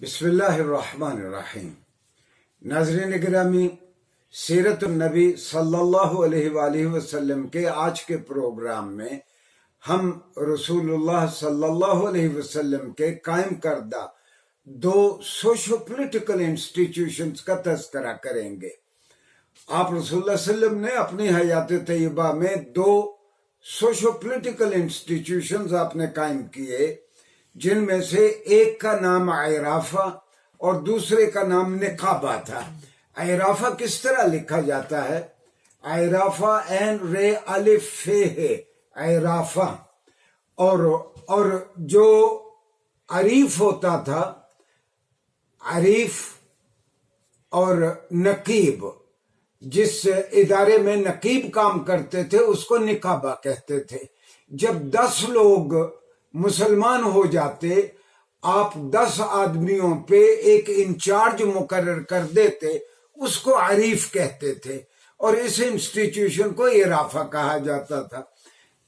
बिस्मिल्लाहिर्रहमानिर्रहीम। नाज़रीन गिरामी, सीरत नबी सल्लल्लाहु अलैहि वसल्लम के आज के प्रोग्राम में हम रसूलुल्लाह सल्लल्लाहु अलैहि वसल्लम के कायम करदा दो सोशो पोलिटिकल इंस्टीट्यूशंस का तज़किरा करेंगे। आप रसूलुल्लाह सल्लम ने अपनी हयात तय्यबा में दो सोशो पोलिटिकल इंस्टीट्यूशंस आपने कायम किए, जिनमें से एक का नाम आयराफा और दूसरे का नाम निकाबा था। आयराफा किस तरह लिखा जाता है? आयराफा एन रे अलिफ फे है आयराफा। और जो अरीफ होता था, अरीफ और नकीब, जिस इदारे में नकीब काम करते थे उसको निकाबा कहते थे। जब 10 लोग मुसलमान हो जाते, आप 10 आदमियों पे एक इंचार्ज मुकर्रर कर देते, उसको अरीफ कहते थे और इस इंस्टीट्यूशन को इराफा कहा जाता था।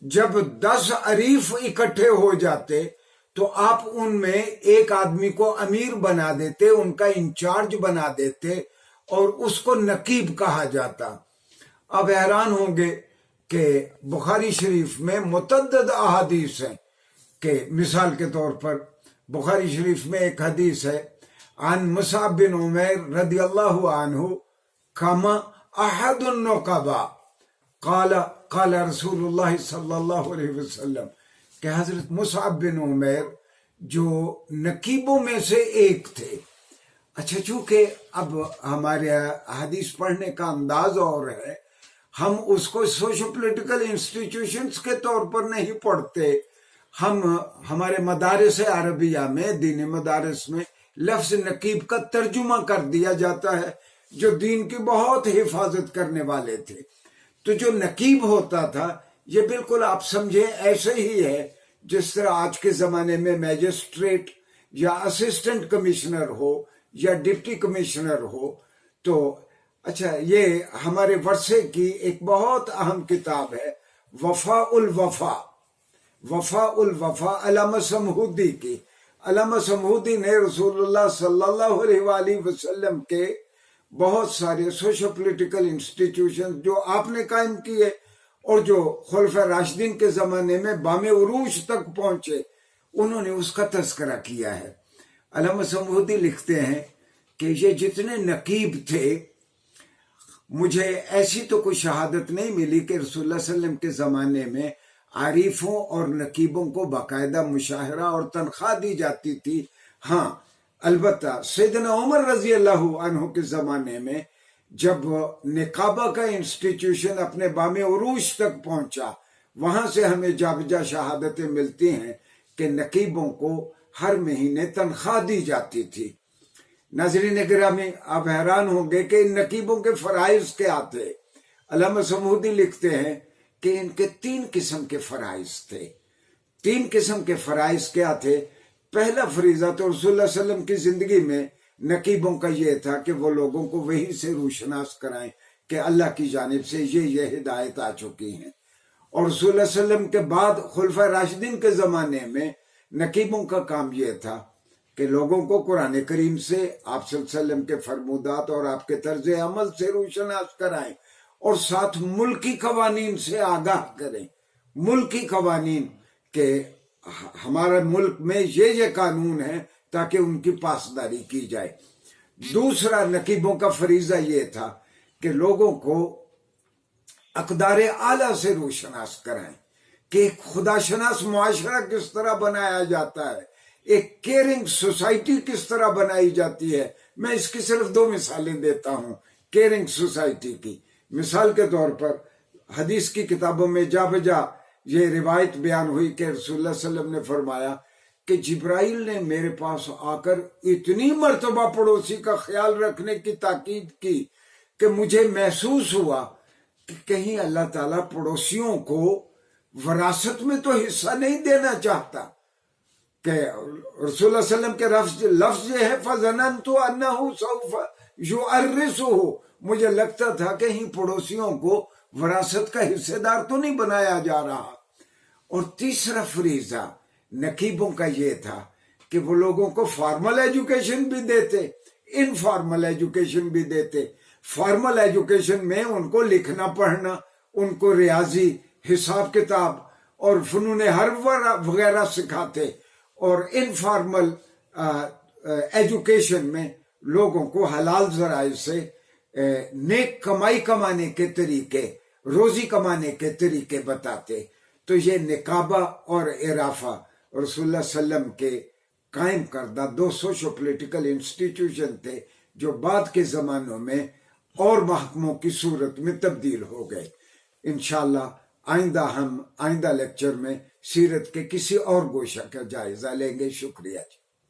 जब 10 अरीफ इकट्ठे हो जाते तो आप उनमें एक आदमी को अमीर बना देते, उनका इंचार्ज बना देते और उसको नकीब कहा जाता। अब हैरान होंगे कि बुखारी शरीफ में मुतअद्दिद अहादीस हैं कि मिसाल के तौर पर बुखारी शरीफ में एक हदीस है, अन मुसअब बिन उमैर रदियल्लाहु अन्हु कमा अहदुन नुक़बा क़ाला क़ाला रसूलुल्लाह सल्लल्लाहु अलैहि वसल्लम, कि हजरत मुसअब बिन उमैर जो नकीबों में से एक थे। अच्छा, चूंकि अब हमारे हदीस पढ़ने का अंदाज और है, हम उसको सोशो पोलिटिकल इंस्टीट्यूशंस के तौर पर नहीं पढ़ते। हम हमारे मदारिस अरबिया में, दीनी मदारिस में लफ्ज नकीब का तर्जुमा कर दिया जाता है, जो दीन की बहुत हिफाजत करने वाले थे। तो जो नकीब होता था, ये बिल्कुल आप समझे ऐसे ही है जिस तरह आज के जमाने में मैजिस्ट्रेट या असिस्टेंट कमिश्नर हो या डिप्टी कमिश्नर हो। तो अच्छा, ये हमारे वर्षे की एक बहुत अहम किताब है, वफा उल वफा, वफा उल वफा अल्लामा समहूदी की। अल्लामा समहूदी ने रसूलुल्लाह सल्लल्लाहु अलैहि वसल्लम के बहुत सारे सोशो पोलिटिकल इंस्टीट्यूशन जो आपने कायम किए और जो खुलफा राशिदीन के जमाने में बामे उरूज तक पहुंचे, उन्होंने उसका तज़किरा किया है। अल्लामा समहूदी लिखते हैं कि ये जितने नकीब थे, मुझे ऐसी तो कोई शहादत नहीं मिली कि रसूलुल्लाह सल्लम के जमाने में आरिफों और नकीबों को बाकायदा मुशाहरा और तनख्वाह दी जाती थी। हाँ, अलबत्ता सैयदना उमर रजी अल्लाह अन्हु के जमाने में जब निकाबा का इंस्टीट्यूशन अपने बामे उरूज तक पहुंचा, वहां से हमें जाबजा शहादतें मिलती हैं कि नकीबों को हर महीने तनख्वाह दी जाती थी। नाज़रीन गिरामी, आप हैरान होंगे कि इन नकीबों के फराइज क्या थे। अल्लामा समहूदी लिखते हैं कि इनके 3 किस्म के फराइज थे। 3 किस्म के फराइज क्या थे? पहला फरीजा तो रसूलुल्लाह सल्लम की जिंदगी में नकीबों का ये था कि वो लोगों को वहीं से रूशनास कराएं कि अल्लाह की जानिब से ये हिदायत आ चुकी है। और रसूलुल्लाह सल्लम के बाद खुलफा राशिदीन के जमाने में नकीबों का काम ये था कि लोगों को कुरान करीम से, आप सल्लल्लाहु अलैहि वसल्लम के फरमूदात और आपके तर्ज अमल से रूशनास कराएं और साथ मुल्की कवानीन से आगाह करें। मुल्की कवानीन के हमारे मुल्क में ये कानून है ताकि उनकी पासदारी की जाए। दूसरा नकीबों का फरीजा ये था कि लोगों को अक़दारे आला से रोशनास कराएं कि खुदाशनास मुआशरा किस तरह बनाया जाता है, एक केयरिंग सोसाइटी किस तरह बनाई जाती है। मैं इसकी सिर्फ 2 मिसालें देता हूं केयरिंग सोसाइटी की। मिसाल के तौर पर हदीस की किताबों में जा बजा ये रिवायत बयान हुई कि रसूलुल्लाह सल्लल्लाहु अलैहि वसल्लम ने फरमाया कि जिब्राइल ने मेरे पास आकर इतनी मर्तबा पड़ोसी का ख्याल रखने की ताकीद की कि मुझे महसूस हुआ कि कहीं अल्लाह ताला पड़ोसियों को विरासत में तो हिस्सा नहीं देना चाहता। कि रसूलुल्लाह सल्लल्लाहु अलैहि वसल्लम के लफ्ज ये है, फज़नन्तु अन्नहु सौफ़ युअर्रिसुहु, मुझे लगता था कि इन पड़ोसियों को विरासत का हिस्सेदार तो नहीं बनाया जा रहा। और तीसरा फरीजा नकीबों का ये था کہ وہ لوگوں کو فارمل ایجوکیشن بھی دیتے، انفارمل ایجوکیشن بھی دیتے۔ فارمل ایجوکیشن میں ان کو لکھنا پڑھنا، ان کو ریاضی، حساب کتاب اور فنون حرب وغیرہ سکھاتے، اور انفارمل ایجوکیشن میں لوگوں کو حلال ذرائع سے نیک کمائی کمانے کے طریقے، روزی کمانے کے طریقے بتاتے۔ تو یہ نقابہ اور عرافہ رسول اللہ صلی اللہ علیہ وسلم کے قائم کردہ دو سوشو پولیٹیکل انسٹیٹیوشن تھے، جو بعد کے زمانوں میں اور محکموں کی صورت میں تبدیل ہو گئے۔ انشاءاللہ آئندہ لیکچر میں سیرت کے کسی اور گوشہ کا جائزہ لیں گے۔ شکریہ جی۔